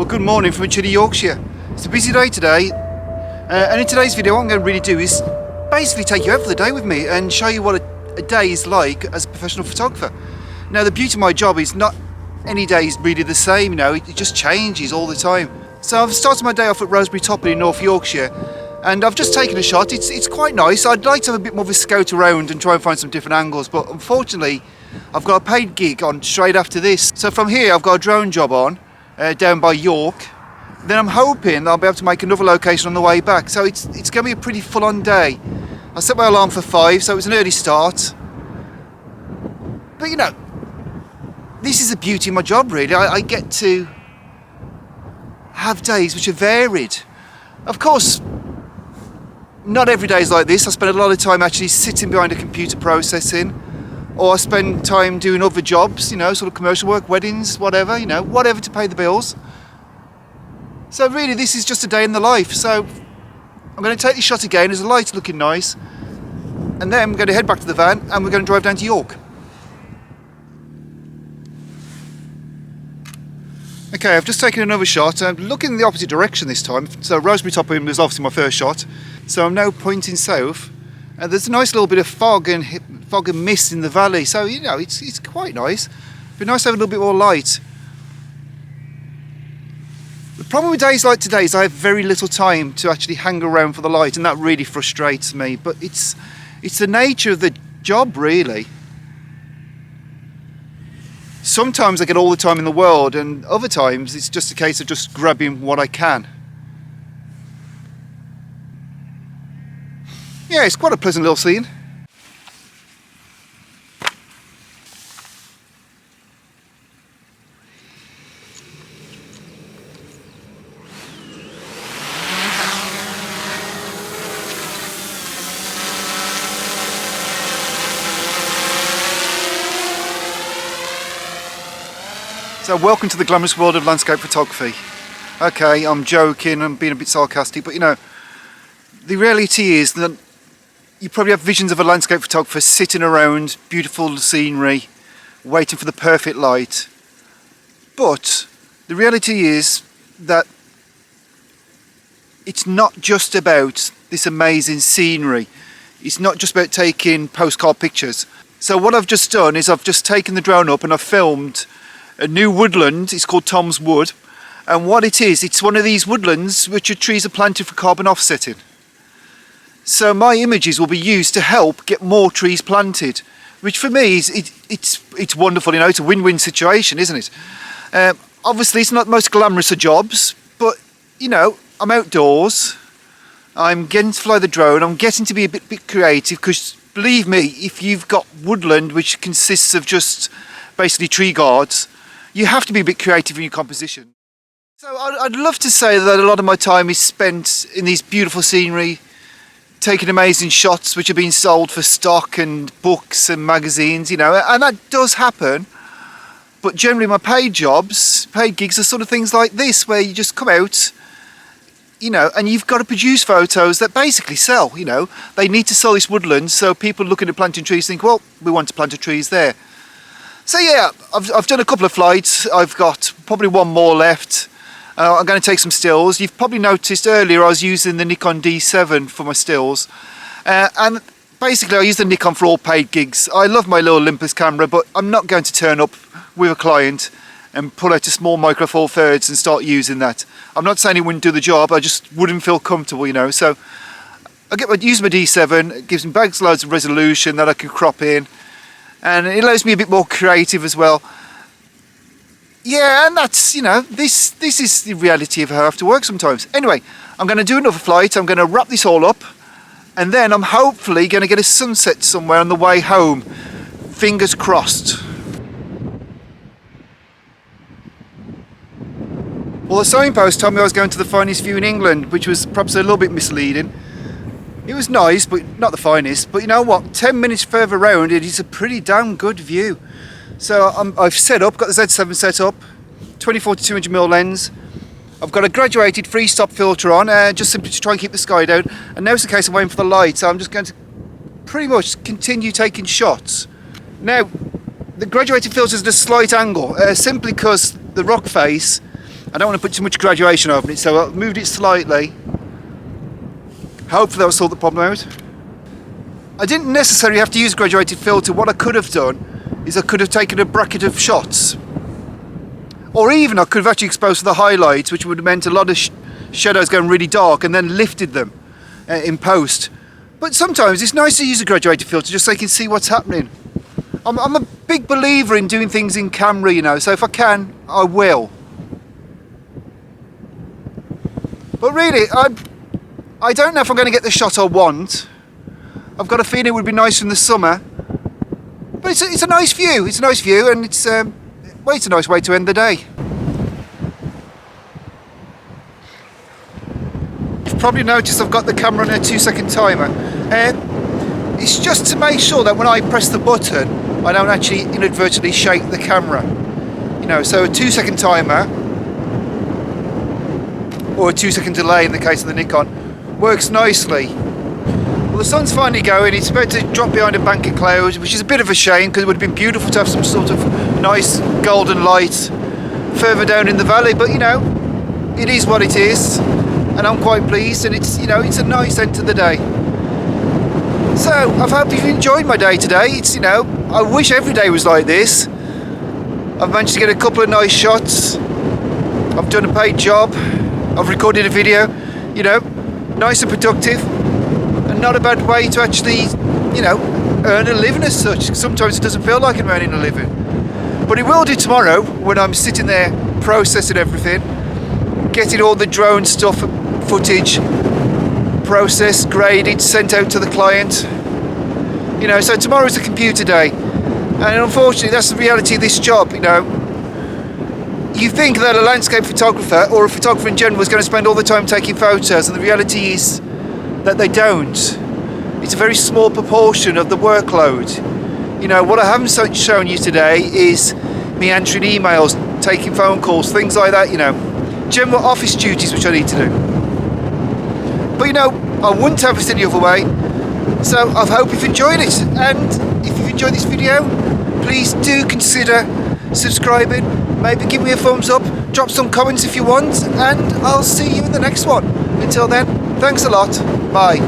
Well, good morning from chilly Yorkshire. It's a busy day today, and in today's video what I'm going to really do is basically take you out for the day with me and show you what a day is like as a professional photographer. Now, the beauty of my job is not any day is really the same, you know, it just changes all the time. So I've started my day off at Rosebery Topping in North Yorkshire, and I've just taken a shot. It's quite nice. I'd like to have a bit more of a scout around and try and find some different angles, but unfortunately I've got a paid gig on straight after this. So from here I've got a drone job on down by York. Then I'm hoping I'll be able to make another location on the way back. So it's going to be a pretty full-on day. I set my alarm for 5, so it was an early start. But you know, this is the beauty of my job really. I get to have days which are varied. Of course, not every day is like this. I spend a lot of time actually sitting behind a computer processing, or I spend time doing other jobs, you know, sort of commercial work, weddings, whatever, you know, whatever to pay the bills. So really this is just a day in the life. So I'm going to take this shot again. There's a light looking nice, and then I'm going to head back to the van and we're going to drive down to York. Okay, I've just taken another shot. I'm looking in the opposite direction this time. So Rosebery Topping was obviously my first shot. So I'm now pointing south, and there's a nice little bit of fog and mist in the valley. So you know, it's quite nice. It'd be nice to have a little bit more light. The problem with days like today is I have very little time to actually hang around for the light, and that really frustrates me. But it's the nature of the job, really. Sometimes I get all the time in the world, and other times it's just a case of just grabbing what I can. Yeah, it's quite a pleasant little scene. So welcome to the glamorous world of landscape photography. Okay, I'm joking, I'm being a bit sarcastic, but you know, the reality is that you probably have visions of a landscape photographer sitting around beautiful scenery, waiting for the perfect light. But the reality is that it's not just about this amazing scenery. It's not just about taking postcard pictures. So what I've just done is I've just taken the drone up and I've filmed a new woodland. It's called Tom's Wood, and what it is, it's one of these woodlands which are trees are planted for carbon offsetting. So my images will be used to help get more trees planted, which for me is it's wonderful. You know, it's a win-win situation, isn't it? Obviously it's not the most glamorous of jobs, but you know, I'm outdoors, I'm getting to fly the drone, I'm getting to be a bit creative, because believe me, if you've got woodland which consists of just basically tree guards, you have to be a bit creative in your composition. So I'd love to say that a lot of my time is spent in these beautiful scenery, taking amazing shots which are being sold for stock and books and magazines, you know, and that does happen. But generally my paid jobs, paid gigs, are sort of things like this, where you just come out, you know, and you've got to produce photos that basically sell, you know. They need to sell this woodland, so people looking at planting trees think, well, we want to plant a trees there. So yeah, I've done a couple of flights. I've got probably one more left. I'm going to take some stills. You've probably noticed earlier I was using the Nikon Z7 for my stills. And basically I use the Nikon for all paid gigs. I love my little Olympus camera, but I'm not going to turn up with a client and pull out a small micro four thirds and start using that. I'm not saying it wouldn't do the job, I just wouldn't feel comfortable, you know. So I use my D7, it gives me bags loads of resolution that I can crop in, and it allows me a bit more creative as well. Yeah, and that's, you know, this is the reality of how I have to work sometimes. Anyway, I'm going to do another flight, I'm going to wrap this all up, and then I'm hopefully going to get a sunset somewhere on the way home. Fingers crossed. Well, the signpost told me I was going to the finest view in England, which was perhaps a little bit misleading. It was nice, but not the finest. But you know what? 10 minutes further round, it is a pretty damn good view. So I've set up, got the Z7 set up, 24 to 200mm lens. I've got a graduated freestop filter on, just simply to try and keep the sky down. And now it's the case of waiting for the light, so I'm just going to pretty much continue taking shots. Now, the graduated filter is at a slight angle, simply because the rock face I don't want to put too much graduation over it, so I've moved it slightly. Hopefully that'll sort the problem out. I didn't necessarily have to use a graduated filter. What I could have done is I could have taken a bracket of shots, or even I could have actually exposed the highlights, which would have meant a lot of shadows going really dark, and then lifted them in post. But sometimes it's nice to use a graduated filter just so you can see what's happening. I'm a big believer in doing things in camera, you know, so if I can, I will. But really, I don't know if I'm going to get the shot I want. I've got a feeling it would be nice in the summer. But it's a nice view. It's a nice view, and it's a nice way to end the day. You've probably noticed I've got the camera on a 2-second timer. It's just to make sure that when I press the button, I don't actually inadvertently shake the camera. You know, so a 2-second timer, or a 2-second delay in the case of the Nikon, works nicely. Well, the sun's finally going. It's about to drop behind a bank of clouds, which is a bit of a shame because it would have been beautiful to have some sort of nice golden light further down in the valley. But you know, it is what it is, and I'm quite pleased. And it's, you know, it's a nice end to the day. So I hope you've enjoyed my day today. It's, you know, I wish every day was like this. I've managed to get a couple of nice shots. I've done a paid job. I've recorded a video. You know, nice and productive. And not a bad way to actually, you know, earn a living as such. Sometimes it doesn't feel like I'm earning a living, but it will do tomorrow when I'm sitting there processing everything, getting all the drone stuff, footage processed, graded, sent out to the client. You know, so tomorrow's a computer day, and unfortunately that's the reality of this job. You know, you think that a landscape photographer or a photographer in general is going to spend all the time taking photos, and the reality is that they don't. It's a very small proportion of the workload. You know, what I haven't shown you today is me answering emails, taking phone calls, things like that, you know, general office duties which I need to do. But you know, I wouldn't have it any other way. So I hope you've enjoyed it, and if you've enjoyed this video, please do consider subscribing, maybe give me a thumbs up, drop some comments if you want, and I'll see you in the next one. Until then, thanks a lot. Bye.